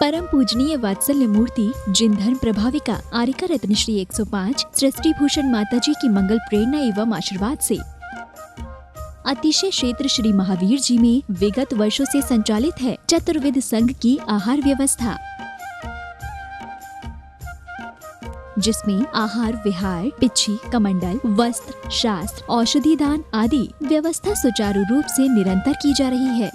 परम पूजनीय वात्सल्य मूर्ति जिन धर्म प्रभाविका आरिका रत्न श्री 105 सृष्टि भूषण माताजी की मंगल प्रेरणा एवं आशीर्वाद से अतिशय क्षेत्र श्री महावीर जी में विगत वर्षों से संचालित है चतुर्विध संघ की आहार व्यवस्था, जिसमें आहार विहार, पिच्छी, कमंडल, वस्त्र, शास्त्र, औषधि दान आदि व्यवस्था सुचारू रूप से निरंतर की जा रही है।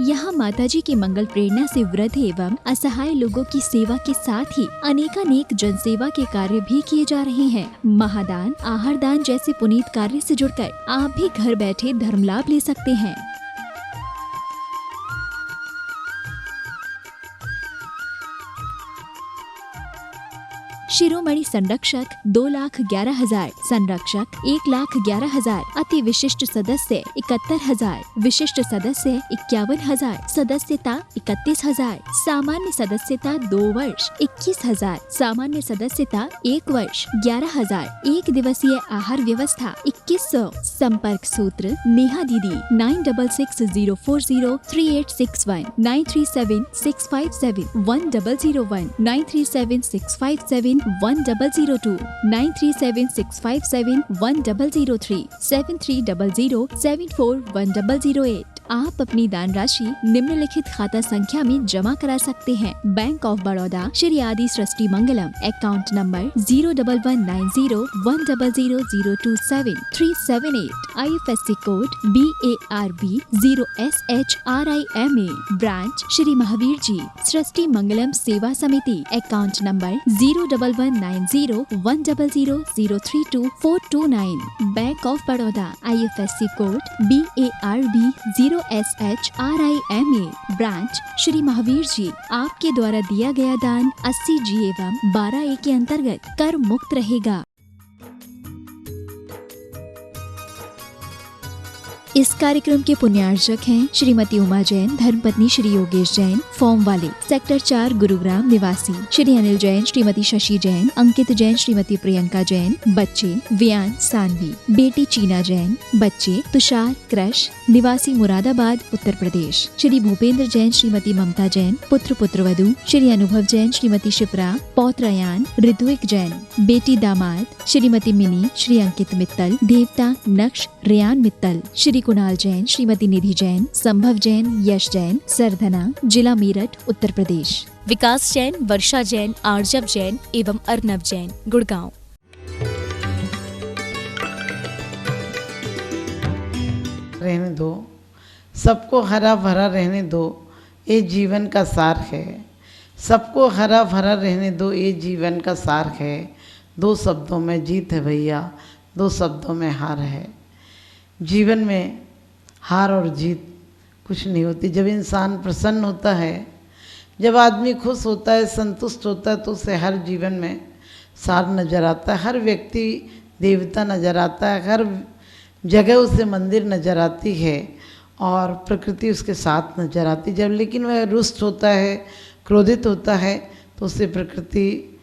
यहाँ माताजी की मंगल प्रेरणा से वृद्ध एवं असहाय लोगों की सेवा के साथ ही अनेकानेक जनसेवा के कार्य भी किए जा रहे हैं। महादान, आहार दान जैसे पुनीत कार्य से जुड़कर आप भी घर बैठे धर्म लाभ ले सकते हैं। शिरोमणि संरक्षक 2,11,000, संरक्षक 1,11,000, अति विशिष्ट सदस्य 71,000, विशिष्ट सदस्य 51,000, सदस्यता 31,000, सामान्य सदस्यता 2 वर्ष 21,000, सामान्य सदस्यता 1 वर्ष 11,000, एक दिवसीय आहार व्यवस्था 2100। संपर्क सूत्र नेहा दीदी 9660403861, 9376571001, 9376571002, 9376571003, 7300741008। आप अपनी दान राशि निम्नलिखित खाता संख्या में जमा करा सकते हैं। Bank of Baroda Shri Adi Srishti Mangalam, account number 0119010027378, IFSC code BARB 0SHRIMA, branch Shri Mahavir ji Srishti Mangalam Seva Samiti, account number 011901000322429, bank of Baroda, IFSC code BARB 0SHRIMA, branch Shri Mahavir ji. आपके द्वारा दिया गया दान 80G एवं 12A के अंतर्गत कर मुक्त रहेगा। इस कार्यक्रम के पुण्यार्चक हैं श्रीमती उमा जैन, धर्मपत्नी श्री योगेश जैन, फॉर्म वाले, सेक्टर 4 गुरुग्राम निवासी, श्री अनिल जैन, श्रीमती शशि जैन, अंकित जैन, श्रीमती प्रियंका जैन, बच्चे वियान सानवी, बेटी चीना जैन, बच्चे तुषार क्रश, निवासी मुरादाबाद उत्तर प्रदेश, श्री भूपेंद्र जैन, श्रीमती ममता जैन, पुत्र पुत्रवधू श्री अनुभव जैन, श्रीमती शिप्रा, पौत्रयान ऋत्विक जैन, बेटी दामाद श्रीमती मिनी, श्री अंकित मित्तल, देवता नक्श रेयान मित्तल, श्री कुणाल जैन, श्रीमती निधि जैन, संभव जैन, यश जैन, सरधना, जिला मेरठ उत्तर प्रदेश, विकास जैन, वर्षा जैन, आर्जव जैन एवं अर्नव जैन, गुड़गांव। रहने दो, सबको हरा भरा रहने दो, ये जीवन का सार है। सबको हरा भरा रहने दो, ये जीवन का सार है। 2 शब्दों में जीत है भैया, 2 शब्दों में हार है। जीवन में हार और जीत कुछ नहीं होती। जब इंसान प्रसन्न होता है, जब आदमी खुश होता है, संतुष्ट होता है, तो उसे हर जीवन में सार नज़र आता है। हर व्यक्ति देवता नज़र आता है, हर जगह उसे मंदिर नज़र आती है और प्रकृति उसके साथ नज़र आती है। जब लेकिन वह रुष्ट होता है, क्रोधित होता है, तो उसे प्रकृति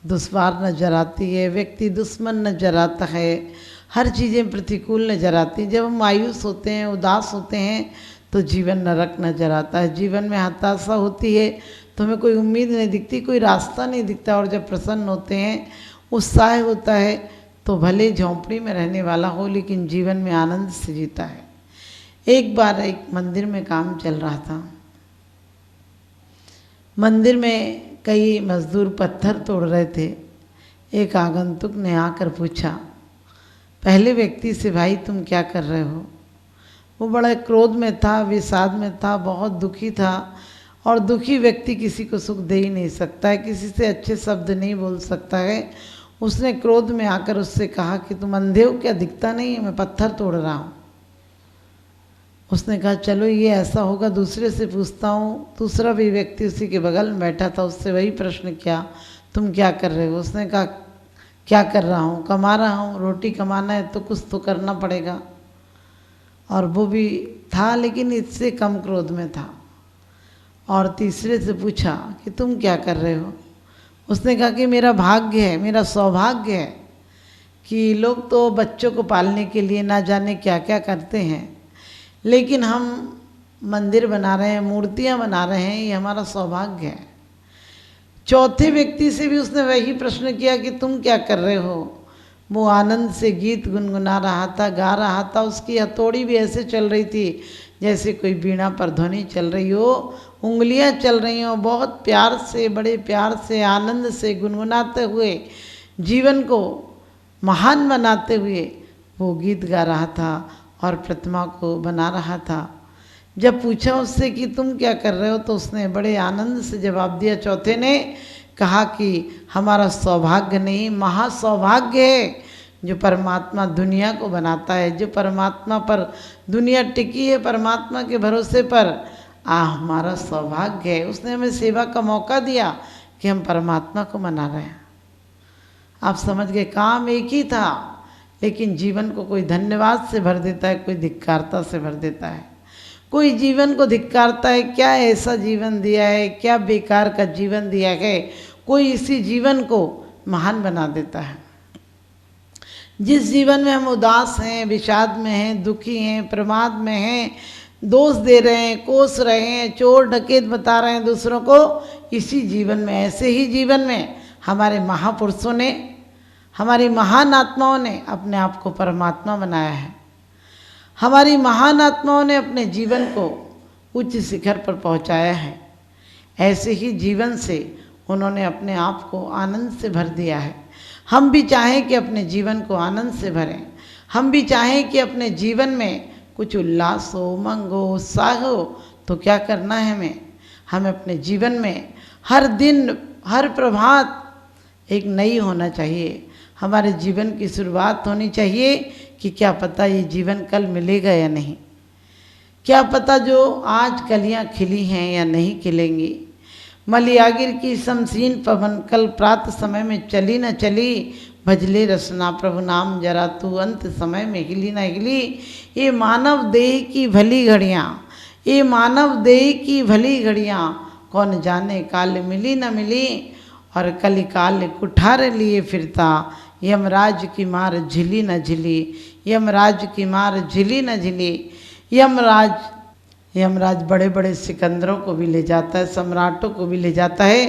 दुश्वार नज़र आती है, व्यक्ति दुश्मन नज़र आता है, हर चीज़ें प्रतिकूल नज़र आती हैं। जब हम मायूस होते हैं, उदास होते हैं, तो जीवन नरक नज़र आता है। जीवन में हताशा होती है तो हमें कोई उम्मीद नहीं दिखती, कोई रास्ता नहीं दिखता। और जब प्रसन्न होते हैं, उत्साह होता है, तो भले झोंपड़ी में रहने वाला हो लेकिन जीवन में आनंद से जीता है। एक बार एक मंदिर में काम चल रहा था। मंदिर में कई मजदूर पत्थर तोड़ रहे थे। एक आगंतुक ने आकर पूछा पहले व्यक्ति से, भाई तुम क्या कर रहे हो? वो बड़ा क्रोध में था, विषाद में था, बहुत दुखी था। और दुखी व्यक्ति किसी को सुख दे ही नहीं सकता है, किसी से अच्छे शब्द नहीं बोल सकता है। उसने क्रोध में आकर उससे कहा कि तुम अंधे हो क्या, दिखता नहीं है, मैं पत्थर तोड़ रहा हूँ। उसने कहा चलो ये ऐसा होगा, दूसरे से पूछता हूँ। दूसरा भी व्यक्ति उसी के बगल में बैठा था, उससे वही प्रश्न किया, तुम क्या कर रहे हो? उसने कहा क्या कर रहा हूँ, कमा रहा हूँ, रोटी कमाना है तो कुछ तो करना पड़ेगा। और वो भी था लेकिन इससे कम क्रोध में था। और तीसरे से पूछा कि तुम क्या कर रहे हो? उसने कहा कि मेरा भाग्य है, मेरा सौभाग्य है कि लोग तो बच्चों को पालने के लिए ना जाने क्या क्या करते हैं, लेकिन हम मंदिर बना रहे हैं, मूर्तियां बना रहे हैं, ये हमारा सौभाग्य है। चौथे व्यक्ति से भी उसने वही प्रश्न किया कि तुम क्या कर रहे हो। वो आनंद से गीत गुनगुना रहा था, गा रहा था, उसकी हथौड़ी भी ऐसे चल रही थी जैसे कोई बीणा पर ध्वनि चल रही हो, उंगलियां चल रही हो, बहुत प्यार से, बड़े प्यार से, आनंद से गुनगुनाते हुए, जीवन को महान बनाते हुए वो गीत गा रहा था और प्रतिमा को बना रहा था। जब पूछा उससे कि तुम क्या कर रहे हो, तो उसने बड़े आनंद से जवाब दिया। चौथे ने कहा कि हमारा सौभाग्य नहीं, महासौभाग्य है जो परमात्मा दुनिया को बनाता है, जो परमात्मा पर दुनिया टिकी है, परमात्मा के भरोसे पर। हमारा सौभाग्य है, उसने हमें सेवा का मौका दिया कि हम परमात्मा को मना रहे हैं। आप समझ गए, काम एक ही था, लेकिन जीवन को कोई धन्यवाद से भर देता है, कोई धिक्कारता से भर देता है। कोई जीवन को धिक्कारता है, क्या ऐसा जीवन दिया है, क्या बेकार का जीवन दिया है। कोई इसी जीवन को महान बना देता है। जिस जीवन में हम उदास हैं, विषाद में हैं, दुखी हैं, प्रमाद में हैं, दोष दे रहे हैं, कोस रहे हैं, चोर डकैत बता रहे हैं दूसरों को, इसी जीवन में, ऐसे ही जीवन में हमारे महापुरुषों ने, हमारी महान आत्माओं ने अपने आप को परमात्मा बनाया है। हमारी महान आत्माओं ने अपने जीवन को उच्च शिखर पर पहुंचाया है। ऐसे ही जीवन से उन्होंने अपने आप को आनंद से भर दिया है। हम भी चाहें कि अपने जीवन को आनंद से भरें। हम भी चाहें कि अपने जीवन में कुछ उल्लास हो, उमंग हो, उत्साह हो, तो क्या करना है हमें अपने जीवन में हर दिन, हर प्रभात एक नई होना चाहिए। हमारे जीवन की शुरुआत होनी चाहिए कि क्या पता ये जीवन कल मिलेगा या नहीं, क्या पता जो आज कलियां खिली हैं या नहीं खिलेंगी। मलियागिर की शमशीन पवन कल प्रात समय में चली न चली, भजले रसना प्रभु नाम जरा तू अंत समय में हिली न हिली। ये मानव देह की भली घड़ियाँ, ये मानव देह की भली घड़ियाँ, कौन जाने काल मिली न मिली। और कली काल कुठार लिए फिरता, यमराज की मार झिली न झिली, यमराज की मार झिली न झिली। यमराज बड़े बड़े सिकंदरों को भी ले जाता है, सम्राटों को भी ले जाता है,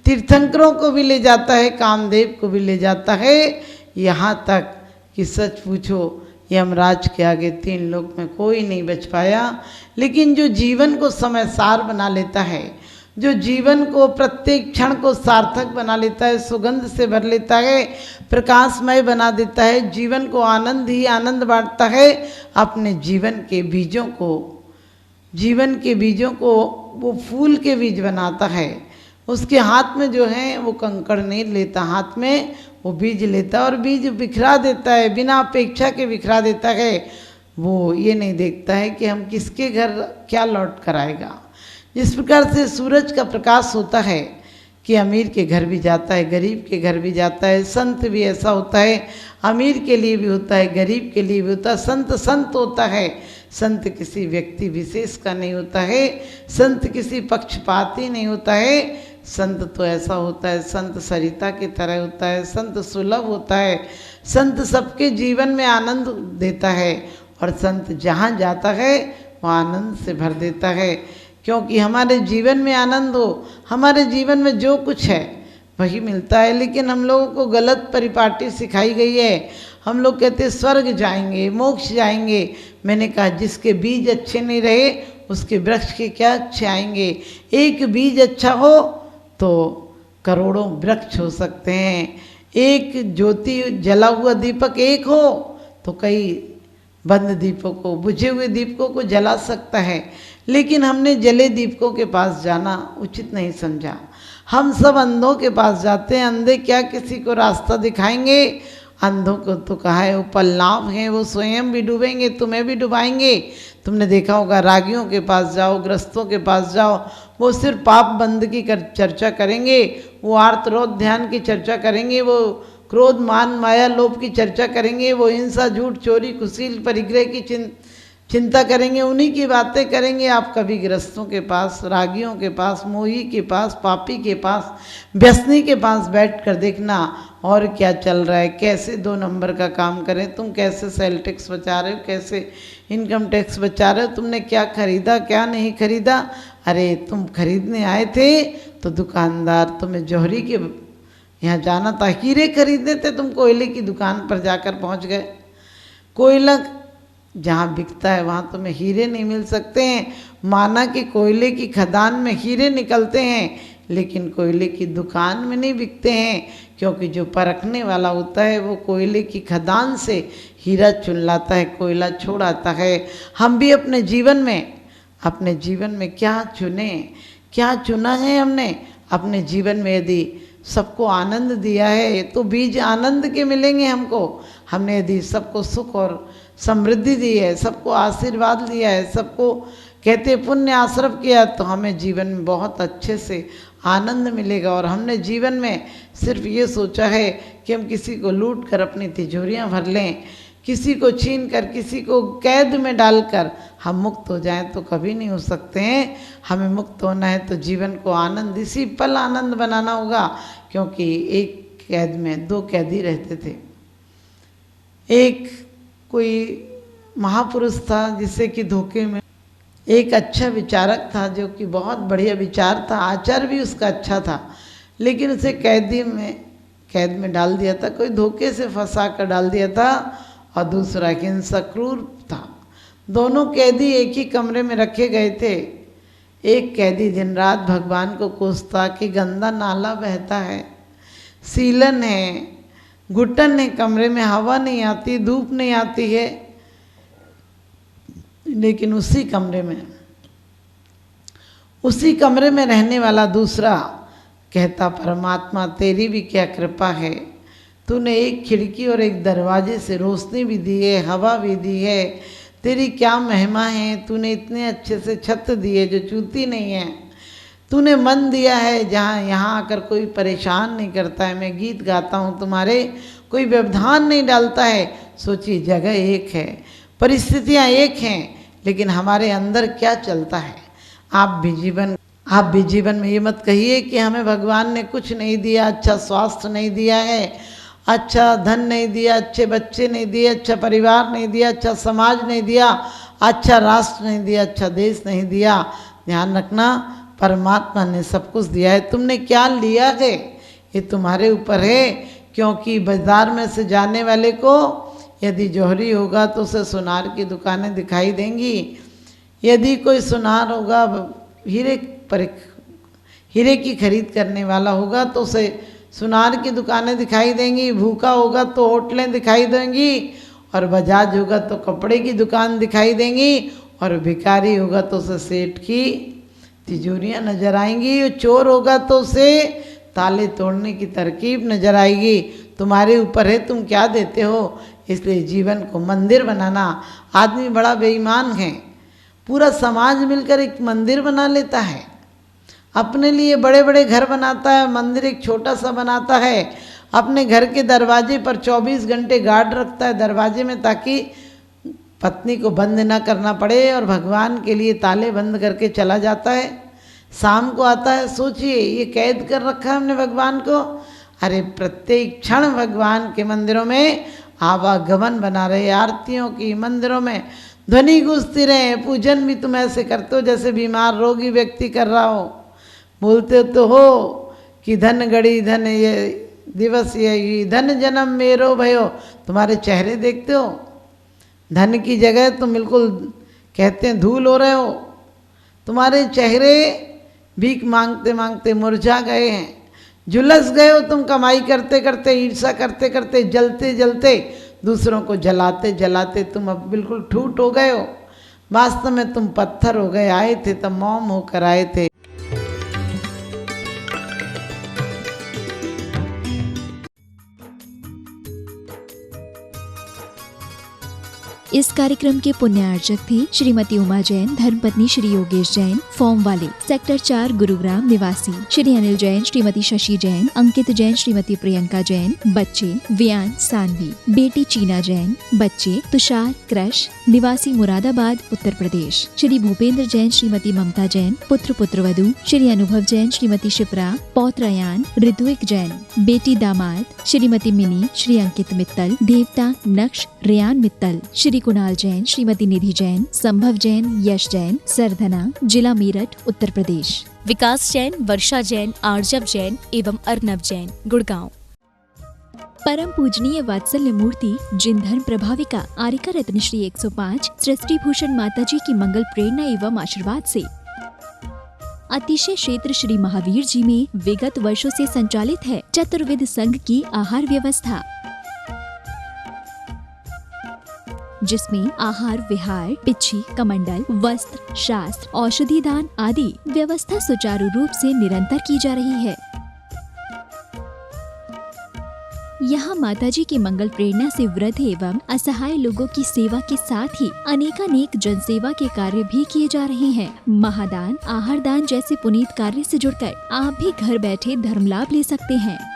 तीर्थंकरों को भी ले जाता है, कामदेव को भी ले जाता है। यहाँ तक कि सच पूछो, यमराज के आगे 3 लोक में कोई नहीं बच पाया। लेकिन जो जीवन को समयसार बना लेता है, जो जीवन को प्रत्येक क्षण को सार्थक बना लेता है, सुगंध से भर लेता है, प्रकाशमय बना देता है, जीवन को आनंद ही आनंद बांटता है, अपने जीवन के बीजों को वो फूल के बीज बनाता है। उसके हाथ में जो है वो कंकड़ नहीं लेता, हाथ में वो बीज लेता है और बीज बिखरा देता है, बिना अपेक्षा के बिखरा देता है। वो ये नहीं देखता है कि हम किसके घर क्या लौट कर आएगा। जिस प्रकार से सूरज का प्रकाश होता है कि अमीर के घर भी जाता है, गरीब के घर भी जाता है, संत भी ऐसा होता है, अमीर के लिए भी होता है, गरीब के लिए भी होता है। संत होता है, संत किसी व्यक्ति विशेष का नहीं होता है, संत किसी पक्षपाती नहीं होता है। संत तो ऐसा होता है, संत सरिता की तरह होता है, संत सुलभ होता है, संत सबके जीवन में आनंद देता है और संत जहाँ जाता है वहाँ आनंद से भर देता है। क्योंकि हमारे जीवन में आनंद हो, हमारे जीवन में जो कुछ है वही मिलता है। लेकिन हम लोगों को गलत परिपाटी सिखाई गई है। हम लोग कहते हैं स्वर्ग जाएंगे, मोक्ष जाएंगे। मैंने कहा जिसके बीज अच्छे नहीं रहे उसके वृक्ष के क्या अच्छे आएंगे। एक बीज अच्छा हो तो करोड़ों वृक्ष हो सकते हैं। एक ज्योति जला हुआ दीपक एक हो तो कई बंद दीपकों को, बुझे हुए दीपकों को जला सकता है। लेकिन हमने जले दीपकों के पास जाना उचित नहीं समझा। हम सब अंधों के पास जाते हैं। अंधे क्या किसी को रास्ता दिखाएंगे? अंधों को तो कहा है वो पल्लाव हैं, वो स्वयं भी डूबेंगे, तुम्हें भी डुबाएंगे। तुमने देखा होगा रागियों के पास जाओ, ग्रस्तों के पास जाओ, वो सिर्फ पाप बंद की चर्चा करेंगे, वो आर्तरोध ध्यान की चर्चा करेंगे, वो क्रोध मान माया लोभ की चर्चा करेंगे, वो हिंसा झूठ चोरी कुशील परिग्रह की चिंता करेंगे, उन्हीं की बातें करेंगे। आप कभी ग्रस्तों के पास, रागियों के पास, मोही के पास, पापी के पास, व्यसनी के पास बैठ कर देखना और क्या चल रहा है, कैसे 2 नंबर का काम करें, तुम कैसे सेल टैक्स बचा रहे हो, कैसे इनकम टैक्स बचा रहे हो, तुमने क्या खरीदा क्या नहीं खरीदा। अरे तुम खरीदने आए थे तो दुकानदार तुम्हें जौहरी के यहाँ जाना था, हीरे खरीदने थे, तुम कोयले की दुकान पर जाकर पहुँच गए। कोयला जहाँ बिकता है वहाँ तुम्हें हीरे नहीं मिल सकते हैं। माना कि कोयले की खदान में हीरे निकलते हैं, लेकिन कोयले की दुकान में नहीं बिकते हैं, क्योंकि जो परखने वाला होता है वो कोयले की खदान से हीरा चुन लाता है, कोयला छोड़ आता है। हम भी अपने जीवन में क्या चुने, क्या चुना है हमने अपने जीवन में। यदि सबको आनंद दिया है तो बीज आनंद के मिलेंगे हमको। हमने यदि सबको सुख और समृद्धि दी है, सबको आशीर्वाद दिया है, सबको कहते पुण्य आश्रव किया, तो हमें जीवन में बहुत अच्छे से आनंद मिलेगा। और हमने जीवन में सिर्फ ये सोचा है कि हम किसी को लूट कर अपनी तिजोरियां भर लें, किसी को छीन कर, किसी को कैद में डालकर हम मुक्त हो जाएं, तो कभी नहीं हो सकते हैं। हमें मुक्त होना है तो जीवन को आनंद, इसी पल आनंद बनाना होगा। क्योंकि एक कैद में 2 कैदी रहते थे। एक कोई महापुरुष था जिससे कि धोखे में, एक अच्छा विचारक था जो कि बहुत बढ़िया विचार था, आचार भी उसका अच्छा था, लेकिन उसे कैद में डाल दिया था, कोई धोखे से फंसा कर डाल दिया था। और दूसरा हिंसक क्रूर था। दोनों कैदी एक ही कमरे में रखे गए थे। एक कैदी दिन रात भगवान को कोसता कि गंदा नाला बहता है, सीलन है, घुटन है, कमरे में हवा नहीं आती, धूप नहीं आती है। लेकिन उसी कमरे में रहने वाला दूसरा कहता, परमात्मा तेरी भी क्या कृपा है, तूने एक खिड़की और एक दरवाजे से रोशनी भी दी है, हवा भी दी है, तेरी क्या महिमा है। तूने इतने अच्छे से छत दी है जो चूती नहीं है, तूने मन दिया है जहाँ यहाँ आकर कोई परेशान नहीं करता है। मैं गीत गाता हूँ तुम्हारे, कोई व्यवधान नहीं डालता है। सोचिए, जगह एक है, परिस्थितियाँ एक हैं, लेकिन हमारे अंदर क्या चलता है। आप भी जीवन में ये मत कहिए कि हमें भगवान ने कुछ नहीं दिया, अच्छा स्वास्थ्य नहीं दिया है, अच्छा धन नहीं दिया, अच्छे बच्चे नहीं दिए, अच्छा परिवार नहीं दिया, अच्छा समाज नहीं दिया, अच्छा राष्ट्र नहीं दिया, अच्छा देश नहीं दिया। ध्यान रखना, परमात्मा ने सब कुछ दिया है। तुमने क्या लिया है ये तुम्हारे ऊपर है। क्योंकि बाजार में से जाने वाले को यदि जौहरी होगा तो उसे सुनार की दुकानें दिखाई देंगी, यदि कोई सुनार होगा, हीरे की खरीद करने वाला होगा तो उसे सुनार की दुकानें दिखाई देंगी, भूखा होगा तो होटलें दिखाई देंगी, और बजाज होगा तो कपड़े की दुकान दिखाई देंगी, और भिखारी होगा तो उसे सेठ की तिजोरियाँ नजर आएंगी, और चोर होगा तो उसे ताले तोड़ने की तरकीब नजर आएगी। तुम्हारे ऊपर है तुम क्या देते हो। इसलिए जीवन को मंदिर बनाना, आदमी बड़ा बेईमान है, पूरा समाज मिलकर एक मंदिर बना लेता है, अपने लिए बड़े बड़े घर बनाता है, मंदिर एक छोटा सा बनाता है, अपने घर के दरवाजे पर 24 घंटे गार्ड रखता है दरवाजे में, ताकि पत्नी को बंद ना करना पड़े, और भगवान के लिए ताले बंद करके चला जाता है, शाम को आता है। सोचिए, ये कैद कर रखा है हमने भगवान को। अरे प्रत्येक क्षण भगवान के मंदिरों में आवागमन बना रहे, आरतियों की मंदिरों में ध्वनि गूंजती रहे। पूजन भी तुम ऐसे करते हो जैसे बीमार रोगी व्यक्ति कर रहा हो। बोलते तो हो कि धन गड़ी धन ये दिवस ये धन जन्म मेरो भयो। तुम्हारे चेहरे देखते हो, धन की जगह तुम बिल्कुल कहते हैं धूल हो रहे हो। तुम्हारे चेहरे भीख मांगते मांगते मुरझा गए हैं, झुलस गए हो तुम, कमाई करते करते, ईर्ष्या करते करते, जलते जलते, दूसरों को जलाते जलाते तुम अब बिल्कुल ठूट हो गए हो। वास्तव में तुम पत्थर हो गए, आए थे तब मोम होकर आए थे। इस कार्यक्रम के पुण्यार्चक थे श्रीमती उमा जैन, धर्मपत्नी श्री योगेश जैन, फॉर्म वाले, सेक्टर 4 गुरुग्राम निवासी, श्री अनिल जैन, श्रीमती शशि जैन, अंकित जैन, श्रीमती प्रियंका जैन, बच्चे वियान सानवी, बेटी चीना जैन, बच्चे तुषार क्रश, निवासी मुरादाबाद उत्तर प्रदेश, श्री भूपेंद्र जैन, श्रीमती ममता जैन, पुत्र पुत्रवधू श्री अनुभव जैन, श्रीमती शिप्रा, पौत्र अयान, ऋत्विक जैन, बेटी दामाद श्रीमती मिनी, श्री अंकित मित्तल, देवता नक्श रेयान मित्तल, श्री कुणाल कुणाल जैन, श्रीमती निधि जैन, संभव जैन, यश जैन, सरधना, जिला मेरठ, उत्तर प्रदेश। विकास जैन, वर्षा जैन, आर्जव जैन एवं अर्नव जैन, गुड़गांव। परम पूजनीय वात्सल्य मूर्ति जिन धर्म प्रभाविका आरिका रत्न श्री 105 सृष्टि भूषण माता जी की मंगल प्रेरणा एवं आशीर्वाद से अतिशय क्षेत्र श्री महावीर जी में विगत वर्षों से संचालित है चतुर्विध संघ की आहार व्यवस्था, जिसमें आहार विहार, पिच्छी, कमंडल, वस्त्र, शास्त्र, औषधि दान आदि व्यवस्था सुचारू रूप से निरंतर की जा रही है। यहाँ माताजी की मंगल प्रेरणा से वृद्ध एवं असहाय लोगों की सेवा के साथ ही अनेकानेक जनसेवा के कार्य भी किए जा रहे हैं। महादान, आहार दान जैसे पुनीत कार्य से जुड़कर आप भी घर बैठे धर्म लाभ ले सकते हैं।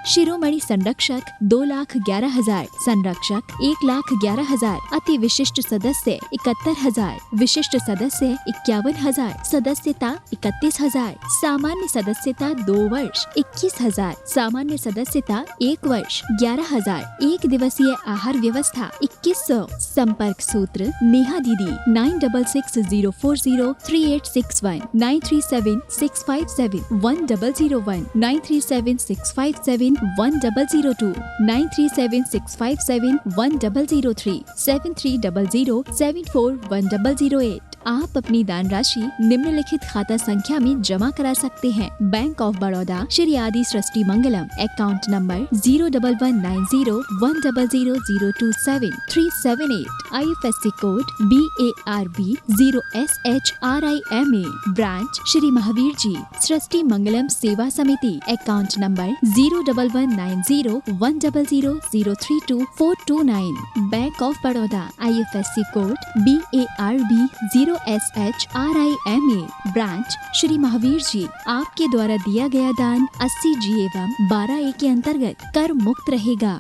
शिरोमणि संरक्षक 2,11,000, संरक्षक 1,11,000, अति विशिष्ट सदस्य 71,000, विशिष्ट सदस्य 51,000, सदस्यता 31,000, सामान्य सदस्यता 2 वर्ष 21,000, सामान्य सदस्यता 1 वर्ष 11,000, एक दिवसीय आहार व्यवस्था 2100। संपर्क सूत्र नेहा दीदी 9660403861, 9376571001, 9376571002, 9376571003, 7300741008। आप अपनी दान राशि निम्नलिखित खाता संख्या में जमा करा सकते हैं। Bank of Baroda, Shri Adi Srishti Mangalam, account number 0119010027378, IFSC code BARB 0SHRIMA, branch Shri Mahavir ji Srishti Mangalam Seva Samiti, account number 0119010032429, bank of Baroda, IFSC code BARB 0SHRIMA, branch Shri Mahavir ji. आपके द्वारा दिया गया दान 80G एवं 12A के अंतर्गत कर मुक्त रहेगा।